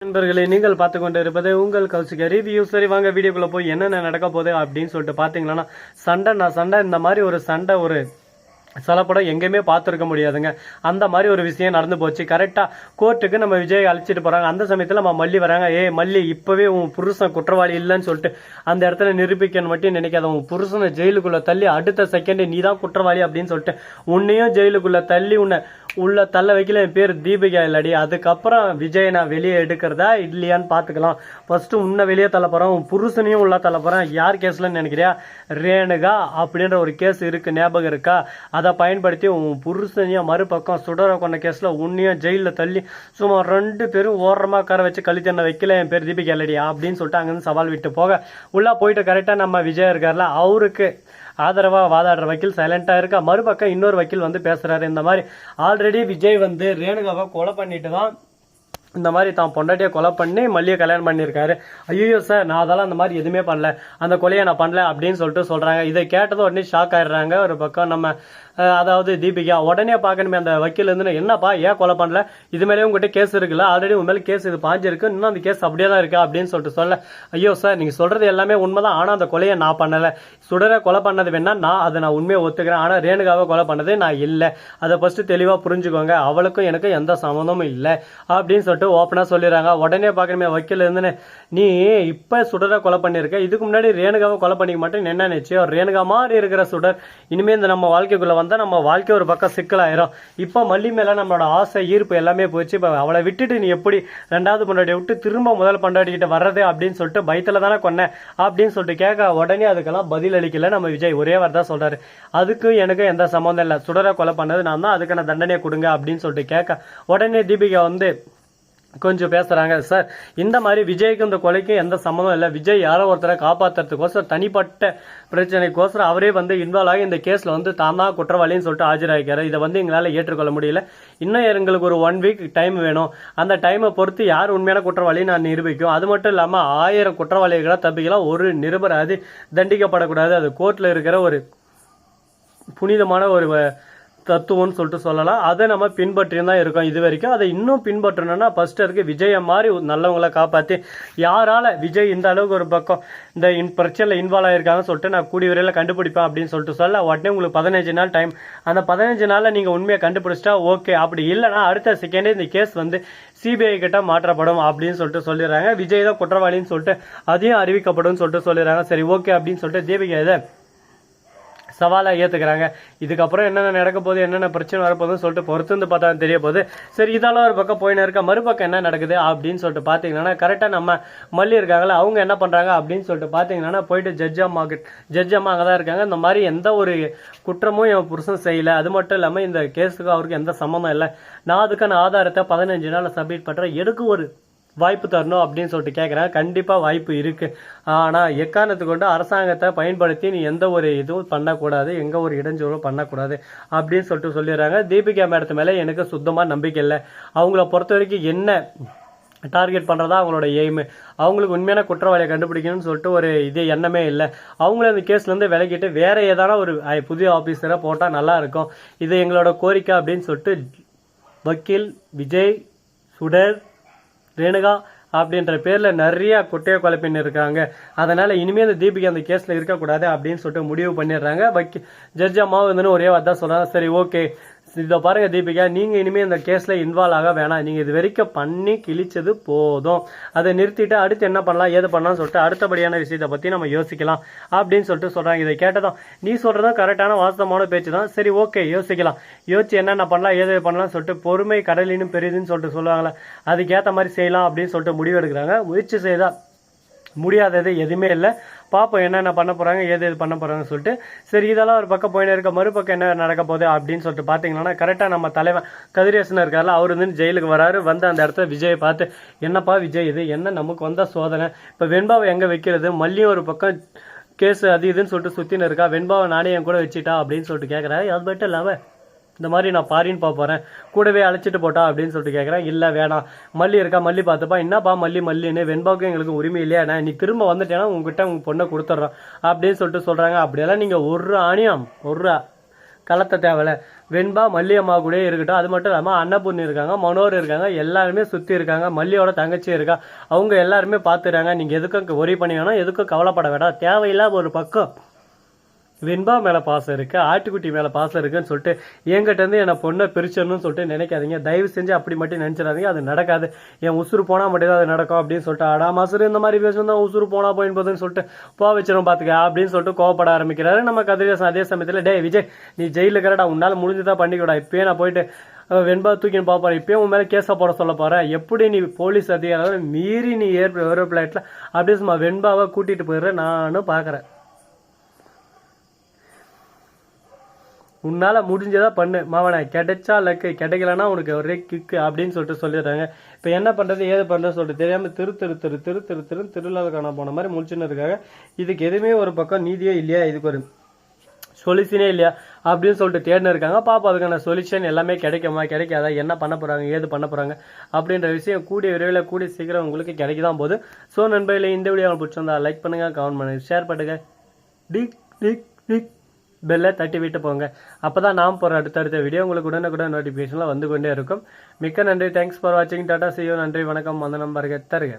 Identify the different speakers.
Speaker 1: நண்பர்களே, நீங்கள் பார்த்து கொண்டு இருப்பது உங்கள் கௌசிக ரிவ்யூ. சரி, வாங்க வீடியோக்குள்ள போய் என்னென்ன நடக்க போகுது அப்படின்னு சொல்லிட்டு பாத்தீங்கன்னா, சண்டை இந்த மாதிரி ஒரு சண்டை ஒரு சில படம் எங்கேயுமே பார்த்துருக்க முடியாதுங்க. அந்த மாதிரி ஒரு விஷயம் நடந்து போச்சு. கரெக்டாக கோர்ட்டுக்கு நம்ம விஜய் அழைச்சிட்டு போகிறாங்க. அந்த சமயத்தில் நம்ம மல்லி வராங்க. மல்லி, இப்போவே உன் புருஷன் குற்றவாளி இல்லைன்னு சொல்லிட்டு அந்த இடத்துல நிரூபிக்கணும் மட்டும் நினைக்காத. உன் புருஷனை ஜெயிலுக்குள்ளே தள்ளி அடுத்த செகண்டே நீ தான் குற்றவாளி அப்படின்னு சொல்லிட்டு உன்னையும் ஜெயிலுக்குள்ளே தள்ளி உன்னை உள்ள தள்ள வைக்கல. என் பேர் தீபிகா இல்லடி. அதுக்கப்புறம் விஜய் நான் வெளியே எடுக்கிறதா இல்லையான்னு பார்த்துக்கலாம். ஃபர்ஸ்ட்டு உன்னை வெளியே தள்ள போகிறேன், உன் புருஷனையும் உள்ள தள்ள போகிறேன். யார் கேஸ்லன்னு நினைக்கிறியா? ரேணுகா அப்படின்ற ஒரு கேஸ் இருக்குது, ஞாபகம் இருக்கா? அதை பயன்படுத்தி உன் புருஷனையும் மறுபக்கம் சுடர கொண்ட கேஸில் உன்னையும் ஜெயிலில் தள்ளி சும்மா 2 பேரும் ஓரமாக கரை வச்சு கழித்தெண்ண வைக்கல. என் பேர் தீபிகா இல்லடி அப்படின்னு சொல்லிட்டு அங்கேருந்து சவால் விட்டு போக உள்ளே போயிட்டு கரெக்டாக நம்ம விஜய் இருக்கார்ல, அவருக்கு ஆதரவாக வாதாடுற வக்கீல் சைலண்டாக இருக்கா. மறுபக்கம் இன்னொரு வக்கீல் வந்து பேசுகிறாரு. இந்த மாதிரி ஆல்ரெடி விஜய் வந்து ரேணுகாவை கொலை பண்ணிட்டு தான் இந்த மாதிரி தான் பொண்டாட்டியை கொலை பண்ணி மல்லியை கல்யாணம் பண்ணியிருக்காரு. ஐயோ சார், நான் அதெல்லாம் அந்த மாதிரி எதுவுமே பண்ணல, அந்த கொலையை நான் பண்ணல அப்படின்னு சொல்லிட்டு சொல்கிறாங்க. இதை கேட்டதும் உடனே ஷாக் ஆயிடுறாங்க. ஒரு பக்கம் நம்ம அதாவது தீபிகா உடனே பார்க்கணுமே அந்த வக்கீல் இருந்து, என்னப்பா ஏன் கொலை பண்ணல, இது மேலே உங்ககிட்ட கேஸ் இருக்குல்ல, ஆல்ரெடி உன் மேலே கேஸ் இது பாஞ்சிருக்கு, இன்னும் அந்த கேஸ் அப்படியே தான் இருக்கா அப்படின்னு சொல்லிட்டு சொல்ல, ஐயோ சார் நீங்கள் சொல்கிறது எல்லாமே உண்மைதான், ஆனால் அந்த கொலையை நான் பண்ணலை. சுடரை கொலை பண்ணது வேணா நான் உண்மையை ஒத்துக்கிறேன், ஆனால் ரேணுகாவை கொலை பண்ணது நான் இல்லை. அதை ஃபஸ்ட்டு தெளிவாக புரிஞ்சுக்கோங்க, அவளுக்கும் எனக்கு எந்த சம்மந்தமும் இல்லை அப்படின்னு சொல்லிட்டு ஓப்பனாக சொல்லிடுறாங்க. உடனே பார்க்கணுமே வக்கீல் இருந்துன்னு, நீ இப்போ சுடரை கொலை பண்ணியிருக்க, இதுக்கு முன்னாடி ரேணுகாவை கொலை பண்ணிக்க மாட்டேன்னு என்ன நிச்சயம்? ரேணுகா மாதிரி இருக்கிற சுடர் இனிமேல் இந்த நம்ம வாழ்க்கைக்குள்ளே வந்தால் நம்ம வாழ்க்கை ஒரு பக்கம் சிக்கலாயிரும். இப்போ மல்லி மேலே நம்மளோட ஆசை ஈர்ப்பு எல்லாமே போச்சு. இப்போ அவளை விட்டுட்டு நீ எப்படி 2வது பொண்டாட்டியை விட்டு திரும்ப முதல் பொண்டாட்டிக்கிட்ட வர்றது அப்படின்னு சொல்லிட்டு பயத்தில் தானே கொன்னேன் அப்படின்னு சொல்லிட்டு கேட்க, உடனே அதுக்கெல்லாம் பதில் அளிக்கல நம்ம விஜய். ஒரே வார்த்தை தான் சொல்கிறாரு, அதுக்கு எனக்கு எந்த சம்மந்தம் இல்லை, சுடரை கொலை பண்ணது நான் தான், அதுக்கான தண்டனையை கொடுங்க அப்படின்னு சொல்லிட்டு கேட்க, உடனே தீபிகா வந்து கொஞ்சம் பேசுகிறாங்க. சார், இந்த மாதிரி விஜய்க்கு இந்த கொலைக்கும் எந்த சம்மந்தம் இல்லை, விஜய் யாரோ ஒருத்தரை காப்பாற்றுறதுக்கோசரம் தனிப்பட்ட பிரச்சனைக்கோசரம் அவரே வந்து இன்வால்வ் ஆகி இந்த கேஸில் வந்து தான் தான் குற்றவாளின்னு சொல்லிட்டு ஆஜராகிறாரு. இதை வந்து எங்களால் ஏற்றுக்கொள்ள முடியல. இன்னும் எங்களுக்கு ஒரு 1 வீக் டைம் வேணும். அந்த டைமை பொறுத்து யார் உண்மையான குற்றவாளின்னு நான் நிரூபிக்கும். அது மட்டும் இல்லாமல் 1000 குற்றவாளிகளாக தப்பிக்கலாம், ஒரு நிரபராதி தண்டிக்கப்படக்கூடாது. அது கோர்ட்டில் இருக்கிற ஒரு புனிதமான ஒரு தத்துவம்னு சொல்லிட்டு சொல்லலாம். அதை நம்ம பின்பற்றியும் தான் இருக்கோம் இது வரைக்கும். அதை இன்னும் பின்பற்றணும்னா ஃபர்ஸ்ட் இருக்கு விஜயை மாதிரி நல்லவங்களை காப்பாற்றி, யாரால விஜய் இந்த அளவுக்கு ஒரு பக்கம் இந்த பிரச்சனையில் இன்வால்வ் ஆகிருக்காங்கன்னு சொல்லிட்டு நான் கூடிய வரையில் கண்டுபிடிப்பேன் அப்படின்னு சொல்லிட்டு சொல்ல, உடனே உங்களுக்கு 15 நாள் டைம். அந்த 15 நாளில் நீங்கள் உண்மையை கண்டுபிடிச்சிட்டா ஓகே, அப்படி இல்லைனா அடுத்த செகண்டே இந்த கேஸ் வந்து சிபிஐ கிட்ட மாற்றப்படும் அப்படின்னு சொல்லிட்டு சொல்லிடுறாங்க. விஜய் தான் குற்றவாளின்னு சொல்லிட்டு அதையும் அறிவிக்கப்படும் சொல்லிட்டு சொல்லிடுறாங்க. சரி ஓகே அப்படின்னு சொல்லிட்டு தீபிகா இதை சவாலாக ஏற்றுக்கிறாங்க. இதுக்கப்புறம் என்னென்ன நடக்க போகுது, என்னென்ன பிரச்சனை வரப்போகுதுன்னு சொல்லிட்டு பொறுத்து வந்து பார்த்தா தெரிய போகுது. சரி, இதெல்லாம் ஒரு பக்கம் போயின்னு இருக்க, மறுபக்கம் என்ன நடக்குது அப்படின்னு சொல்லிட்டு பார்த்தீங்கன்னா, கரெக்டாக நம்ம மல்லி இருக்காங்களா, அவங்க என்ன பண்ணுறாங்க அப்படின்னு சொல்லிட்டு பார்த்தீங்கன்னா, போயிட்டு ஜட்ஜ் அம்மா அங்கே தான் இருக்காங்க. இந்த மாதிரி எந்த ஒரு குற்றமும் என் புருஷன் செய்யலை, அது மட்டும் இல்லாமல் இந்த கேஸுக்கு அவருக்கு எந்த சம்மந்தம் இல்லை, நான் அதுக்கான ஆதாரத்தை 15 நாளில் சப்மிட் பண்ணுறேன், எனக்கு ஒரு வாய்ப்பு தரணும் அப்படின்னு சொல்லிட்டு கேட்குறேன். கண்டிப்பாக வாய்ப்பு இருக்குது, ஆனால் எக்காரணத்துக்கு கொண்டு அரசாங்கத்தை பயன்படுத்தி நீ எந்த ஒரு இதுவும் பண்ணக்கூடாது, எங்கே ஒரு இடைஞ்சலும் பண்ணக்கூடாது அப்படின்னு சொல்லிட்டு சொல்லிடுறாங்க. தீபிகா மேடத்து மேலே எனக்கு சுத்தமாக நம்பிக்கை இல்லை. அவங்கள பொறுத்த வரைக்கும் என்ன டார்கெட் பண்ணுறதா அவங்களோட எய்மு, அவங்களுக்கு உண்மையான குற்றவாளியை கண்டுபிடிக்கணும்னு சொல்லிட்டு ஒரு இதே எண்ணமே இல்லை. அவங்கள அந்த கேஸ்லேருந்து விலகிட்டு வேறு ஏதான ஒரு புதிய ஆஃபீஸரை போட்டால் நல்லாயிருக்கும், இது எங்களோட கோரிக்கை அப்படின்னு சொல்லிட்டு வக்கீல் விஜய், சுடர், ரேணுகா அப்படின்ற பேரில் நிறைய குட்டையை குழப்பின்னு இருக்காங்க. அதனால் இனிமேல் இந்த தீபிகா அந்த கேஸில் இருக்கக்கூடாது அப்படின்னு சொல்லிட்டு முடிவு பண்ணிடுறாங்க. ஜட்ஜ் அம்மாவும் வந்து ஒரே வார்த்தை சொல்கிறாங்க, சரி ஓகே இதை பாருங்கள் தீபிகா, நீங்கள் இனிமேல் இந்த கேஸில் இன்வால்வ் ஆக வேணாம், நீங்கள் இது வரைக்கும் பண்ணி கிழிச்சது போதும், அதை நிறுத்திட்டு அடுத்து என்ன பண்ணலாம் ஏது பண்ணலாம்னு சொல்லிட்டு அடுத்தபடியான விஷயத்தை பற்றி நம்ம யோசிக்கலாம் அப்படின்னு சொல்லிட்டு சொல்கிறாங்க. இதை கேட்டதும் நீ சொல்கிறதும் கரெக்டான வாஸ்தவமான பேச்சு தான், சரி ஓகே யோசிக்கலாம், யோசிச்சு என்னென்ன பண்ணலாம் ஏது பண்ணலாம்னு சொல்லிட்டு பொறுமை கடலினும் பெரிதுன்னு சொல்லிட்டு சொல்லுவாங்களே, அதுக்கேற்ற மாதிரி செய்யலாம் அப்படின்னு சொல்லிட்டு முடிவு எடுக்கிறாங்க. முயற்சி செய்தால் முடியாதது எதுவுமே இல்லை, பார்ப்போம் என்னென்ன பண்ண போகிறாங்க ஏது பண்ண போகிறாங்கன்னு சொல்லிட்டு. சரி, இதெல்லாம் ஒரு பக்கம் போயின்னு இருக்க, மறுபக்கம் என்ன நடக்க போகுது அப்படின்னு சொல்லிட்டு பார்த்தீங்கன்னா, கரெக்டாக நம்ம தலைவன் கதிரேசன் இருக்கார்ல, அவர் வந்து ஜெயிலுக்கு வராரு. வந்து அந்த இடத்துல விஜயை பார்த்து, என்னப்பா விஜய் இது என்ன நமக்கு வந்த சோதனை, இப்போ வெண்பாவை எங்கே வைக்கிறது, மல்லியும் ஒரு பக்கம் கேஸ் அது இதுன்னு சொல்லிட்டு சுற்றின்னு இருக்கா, வெண்பாவை நானே என் கூட வச்சுட்டா அப்படின்னு சொல்லிட்டு கேட்குறாரு. அது மட்டும் இல்லாமல் இந்த மாதிரி நான் ஃபாரின் போக போகிறேன், கூடவே அழைச்சிட்டு போட்டா அப்படின்னு சொல்லிட்டு கேட்குறேன். இல்லை வேணாம், மல்லி இருக்கா, மல்லி பார்த்துப்பா, என்னப்பா மல்லின்னு, வெண்பாவுக்கும் எங்களுக்கு உரிமை இல்லையா, நீ திரும்ப வந்துட்டேன்னா உங்ககிட்ட உங்கள் பொண்ணை கொடுத்துட்றோம் அப்படின்னு சொல்லிட்டு சொல்கிறாங்க. அப்படியெல்லாம் நீங்கள் ஒரு ஆணியம் ஒரு கலத்த தேவையில்ல. வெண்பா மல்லியம்மா கூட இருக்கட்டும். அது மட்டும் இல்லாமல் அன்னபூர்ணி இருக்காங்க, மனோர் இருக்காங்க, எல்லாருமே சுற்றி இருக்காங்க. மல்லியோட தங்கச்சி இருக்கா, அவங்க எல்லாருமே பார்த்துறாங்க. நீங்கள் எதுக்கும் ஒரி பண்ணி வேணாம், எதுக்கும் கவலைப்பட வேண்டாம். தேவையில்லாத ஒரு பக்கம் வெண்பா மேலே பாசம் இருக்குது, ஆட்டுக்குட்டி மேலே பாசம் இருக்குன்னு சொல்லிட்டு என்கிட்டேருந்து என்னை பொண்ணை பிரிச்சிடணும்னு சொல்லிட்டு நினைக்காதீங்க. தயவு செஞ்சு அப்படி மட்டும் நினச்சிடாதீங்க. அது நடக்காது. என் உசுறு போனால் மட்டும் தான் அது நடக்கும் அப்படின்னு சொல்லிட்டு அடாமாசரு இந்த மாதிரி பேசணும் தான் உசுறு போனால் போயின்னு சொல்லிட்டு வச்சிடும் பார்த்துக்க அப்படின்னு சொல்லிட்டு கோவப்பட ஆரம்பிக்கிறாரு நம்ம கதிரேசன். அதே சமயத்தில் டே விஜய், நீ ஜெயிலில் இருக்கிறடா, உன்னால் முடிஞ்சுதான் பண்ணிக்கூடா. இப்போயே நான் போயிட்டு வெண்பா தூக்கின்னு பார்ப்பாரு. இப்போயும் உன் மேலே கேஸை போட சொல்ல போகிறேன். எப்படி நீ போலீஸ் அதிகாரி மீறி நீ ஏரோப்ளைட்டில் அப்படியே சும்மா வெண்பாவை கூட்டிகிட்டு போயிடுற நானும் பார்க்குறேன். உன்னால் முடிஞ்சதாக பண்ணு மாவனை, கிடைச்சா லக்கு, கிடைக்கலன்னா உனக்கு ஒரே கிக்கு அப்படின்னு சொல்லிட்டு சொல்லிடுறாங்க. இப்போ என்ன பண்ணுறது ஏது பண்ணுறதுன்னு சொல்லிட்டு தெரியாமல் திருவிழா காண போன மாதிரி முடிச்சுன்னு இருக்காங்க. இதுக்கு எதுவுமே ஒரு பக்கம் நீதியே இல்லையா, இதுக்கு ஒரு சொல்யூஷனே இல்லையா அப்படின்னு சொல்லிட்டு தேடினு இருக்காங்க. பாப்பா அதுக்கான சொல்யூஷன் எல்லாமே கிடைக்குமா கிடைக்காதா, என்ன பண்ண போகிறாங்க ஏது பண்ண போகிறாங்க அப்படின்ற விஷயம் கூடிய விரைவில் கூடிய சீக்கிரம் உங்களுக்கு கிடைக்கதான் போகுது. ஸோ நண்பர்களே, இந்த வீடியோ உங்களுக்கு பிடிச்சிருந்தா லைக் பண்ணுங்கள், கமெண்ட் பண்ணுங்கள், ஷேர் பண்ணுங்க, டிக் பெல்லை தட்டி விட்டு போங்க. அப்போ தான் நாம் போகிற அடுத்தடுத்த வீடியோ உங்களுக்கு உடனுக்குடன் நோட்டிஃபிகேஷனில் வந்து கொண்டே இருக்கும். மிக்க நன்றி. தேங்க்ஸ் ஃபார் வாட்சிங். Tata, see you. நன்றி, வணக்கம். அந்த நம்பருக்கு தருங்க.